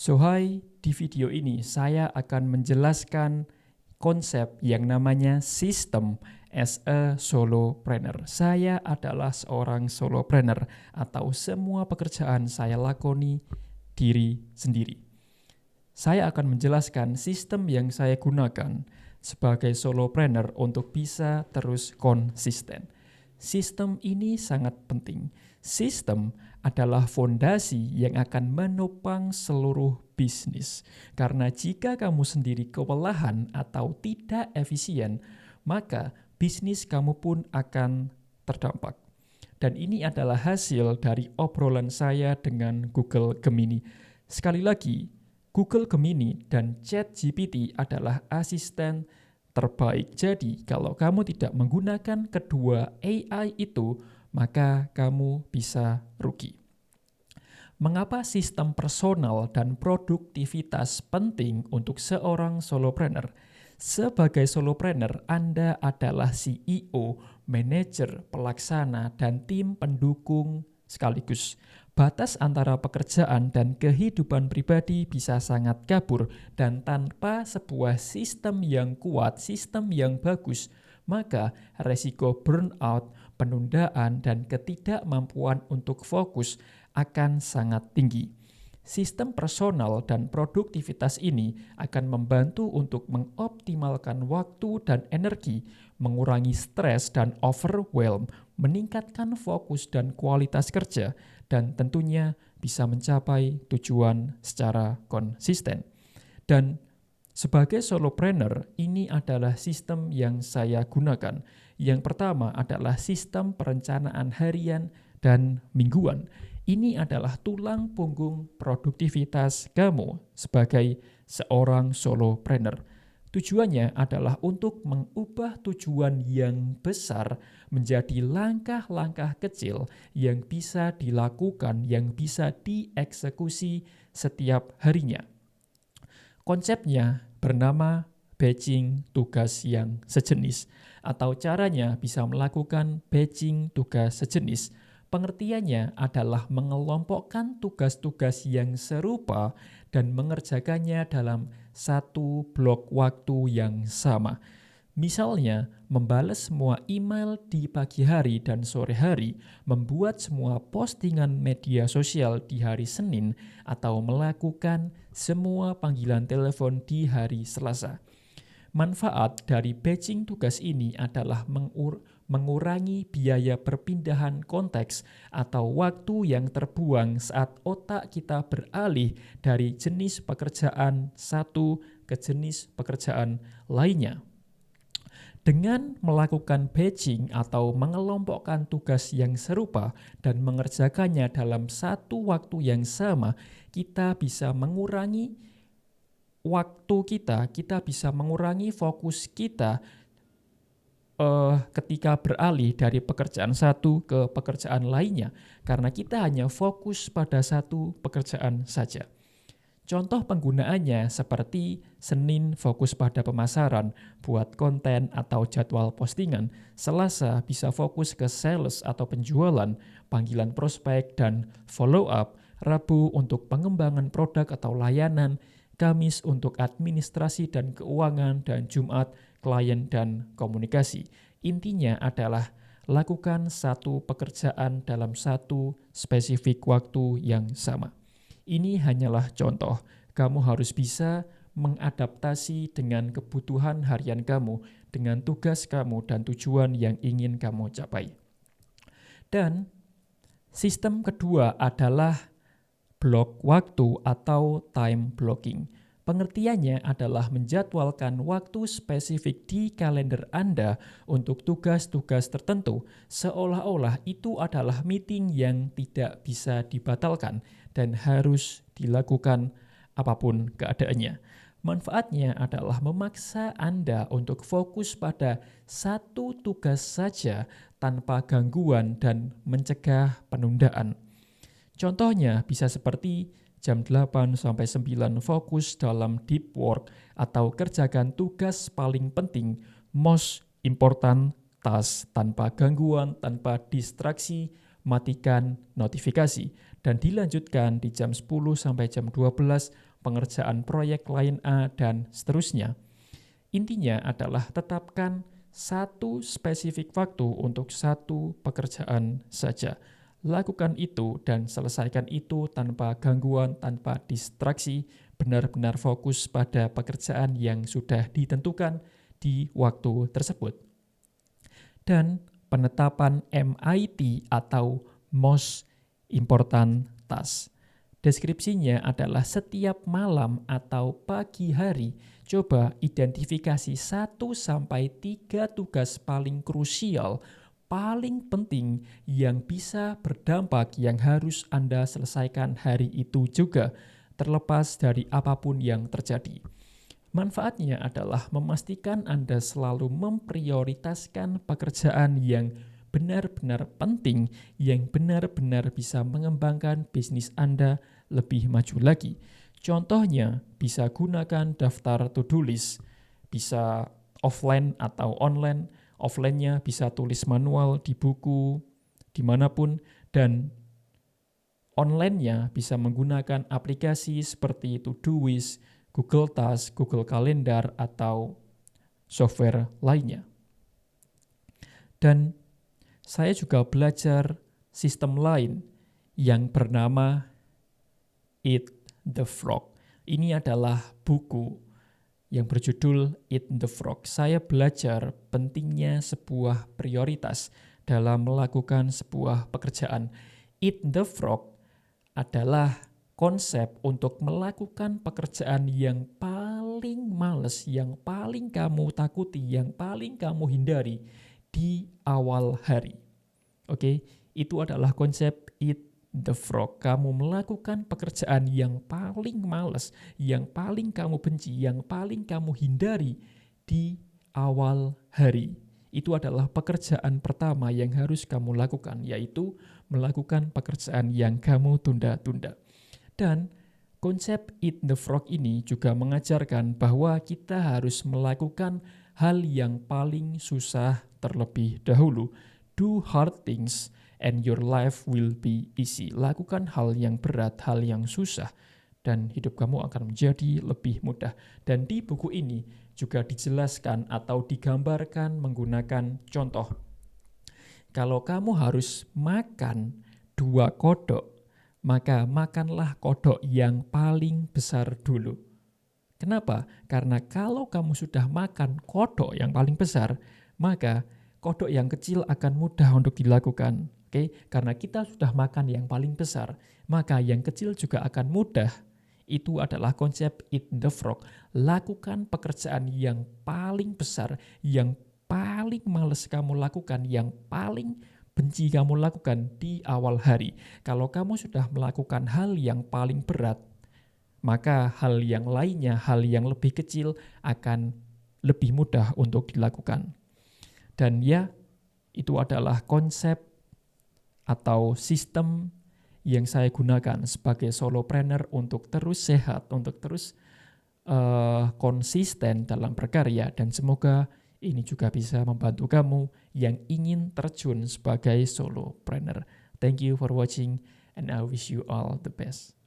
Hai, di video ini saya akan menjelaskan konsep yang namanya sistem as a solopreneur. Saya adalah seorang solopreneur atau semua pekerjaan saya lakoni diri sendiri. Saya akan menjelaskan sistem yang saya gunakan sebagai solopreneur untuk bisa terus konsisten. Sistem ini sangat penting. Sistem adalah fondasi yang akan menopang seluruh bisnis. Karena jika kamu sendiri kewalahan atau tidak efisien, maka bisnis kamu pun akan terdampak. Dan ini adalah hasil dari obrolan saya dengan Google Gemini. Sekali lagi, Google Gemini dan ChatGPT adalah asisten terbaik. Jadi, kalau kamu tidak menggunakan kedua AI itu, maka kamu bisa rugi. Mengapa sistem personal dan produktivitas penting untuk seorang solopreneur? Sebagai solopreneur, Anda adalah CEO, manajer, pelaksana, dan tim pendukung sekaligus. Batas antara pekerjaan dan kehidupan pribadi bisa sangat kabur, dan tanpa sebuah sistem yang kuat, sistem yang bagus, maka resiko burnout, penundaan, dan ketidakmampuan untuk fokus akan sangat tinggi. Sistem personal dan produktivitas ini akan membantu untuk mengoptimalkan waktu dan energi, mengurangi stres dan overwhelm, meningkatkan fokus dan kualitas kerja, dan tentunya bisa mencapai tujuan secara konsisten. Dan sebagai solopreneur, ini adalah sistem yang saya gunakan. Yang pertama adalah sistem perencanaan harian dan mingguan. Ini adalah tulang punggung produktivitas kamu sebagai seorang solopreneur. Tujuannya adalah untuk mengubah tujuan yang besar menjadi langkah-langkah kecil yang bisa dilakukan, yang bisa dieksekusi setiap harinya. Konsepnya bernama batching tugas yang sejenis, atau caranya bisa melakukan batching tugas sejenis. Pengertiannya adalah mengelompokkan tugas-tugas yang serupa dan mengerjakannya dalam satu blok waktu yang sama. Misalnya, membalas semua email di pagi hari dan sore hari, membuat semua postingan media sosial di hari Senin, atau melakukan semua panggilan telepon di hari Selasa. Manfaat dari batching tugas ini adalah mengurangi biaya perpindahan konteks atau waktu yang terbuang saat otak kita beralih dari jenis pekerjaan satu ke jenis pekerjaan lainnya. Dengan melakukan batching atau mengelompokkan tugas yang serupa dan mengerjakannya dalam satu waktu yang sama, kita bisa mengurangi waktu kita bisa mengurangi fokus kita ketika beralih dari pekerjaan satu ke pekerjaan lainnya, karena kita hanya fokus pada satu pekerjaan saja. Contoh penggunaannya seperti Senin fokus pada pemasaran, buat konten atau jadwal postingan. Selasa bisa fokus ke sales atau penjualan, panggilan prospek, dan follow up. Rabu untuk pengembangan produk atau layanan, Kamis untuk administrasi dan keuangan, dan Jumat klien dan komunikasi. Intinya adalah lakukan satu pekerjaan dalam satu spesifik waktu yang sama. Ini hanyalah contoh. Kamu harus bisa mengadaptasi dengan kebutuhan harian kamu, dengan tugas kamu dan tujuan yang ingin kamu capai. Dan sistem kedua adalah blok waktu atau time blocking. Pengertiannya adalah menjadwalkan waktu spesifik di kalender Anda untuk tugas-tugas tertentu, seolah-olah itu adalah meeting yang tidak bisa dibatalkan dan harus dilakukan apapun keadaannya. Manfaatnya adalah memaksa Anda untuk fokus pada satu tugas saja tanpa gangguan dan mencegah penundaan. Contohnya bisa seperti jam 8 sampai 9 fokus dalam deep work atau kerjakan tugas paling penting, most important task tanpa gangguan, tanpa distraksi, matikan notifikasi. dan dilanjutkan di jam 10 sampai jam 12 pengerjaan proyek lain A dan seterusnya. Intinya adalah tetapkan satu spesifik waktu untuk satu pekerjaan saja. Lakukan itu dan selesaikan itu tanpa gangguan, tanpa distraksi, benar-benar fokus pada pekerjaan yang sudah ditentukan di waktu tersebut. Dan penetapan MIT atau Most Important Task. Deskripsinya adalah setiap malam atau pagi hari, coba identifikasi 1-3 tugas paling krusial, paling penting yang bisa berdampak yang harus Anda selesaikan hari itu juga, terlepas dari apapun yang terjadi. Manfaatnya adalah memastikan Anda selalu memprioritaskan pekerjaan yang benar-benar penting, yang benar-benar bisa mengembangkan bisnis Anda lebih maju lagi. Contohnya, bisa gunakan daftar to-do list, bisa offline atau online. Offline-nya bisa tulis manual di buku, dimanapun, dan online-nya bisa menggunakan aplikasi seperti Todoist, Google Task, Google Calendar, atau software lainnya. Dan saya juga belajar sistem lain yang bernama Eat the Frog. Ini adalah buku yang berjudul Eat the Frog. Saya belajar pentingnya sebuah prioritas dalam melakukan sebuah pekerjaan. Eat the Frog adalah konsep untuk melakukan pekerjaan yang paling males, yang paling kamu takuti, yang paling kamu hindari di awal hari. Oke, itu adalah konsep Eat the Frog. Kamu melakukan pekerjaan yang paling males, yang paling kamu benci, yang paling kamu hindari di awal hari. Itu adalah pekerjaan pertama yang harus kamu lakukan, yaitu melakukan pekerjaan yang kamu tunda-tunda. Dan konsep Eat the Frog ini juga mengajarkan bahwa kita harus melakukan hal yang paling susah terlebih dahulu. Do hard things and your life will be easy. Lakukan hal yang berat, hal yang susah, dan hidup kamu akan menjadi lebih mudah. Dan di buku ini juga dijelaskan atau digambarkan menggunakan contoh. Kalau kamu harus makan 2 kodok, maka makanlah kodok yang paling besar dulu. Kenapa? Karena kalau kamu sudah makan kodok yang paling besar, maka kodok yang kecil akan mudah untuk dilakukan. Oke? Karena kita sudah makan yang paling besar, maka yang kecil juga akan mudah. Itu adalah konsep Eat the Frog. Lakukan pekerjaan yang paling besar, yang paling males kamu lakukan, yang paling benci kamu lakukan di awal hari. Kalau kamu sudah melakukan hal yang paling berat, maka hal yang lainnya, hal yang lebih kecil akan lebih mudah untuk dilakukan. Dan ya, itu adalah konsep atau sistem yang saya gunakan sebagai solopreneur untuk terus sehat, untuk terus konsisten dalam berkarya, dan semoga ini juga bisa membantu kamu yang ingin terjun sebagai solopreneur. Thank you for watching and I wish you all the best.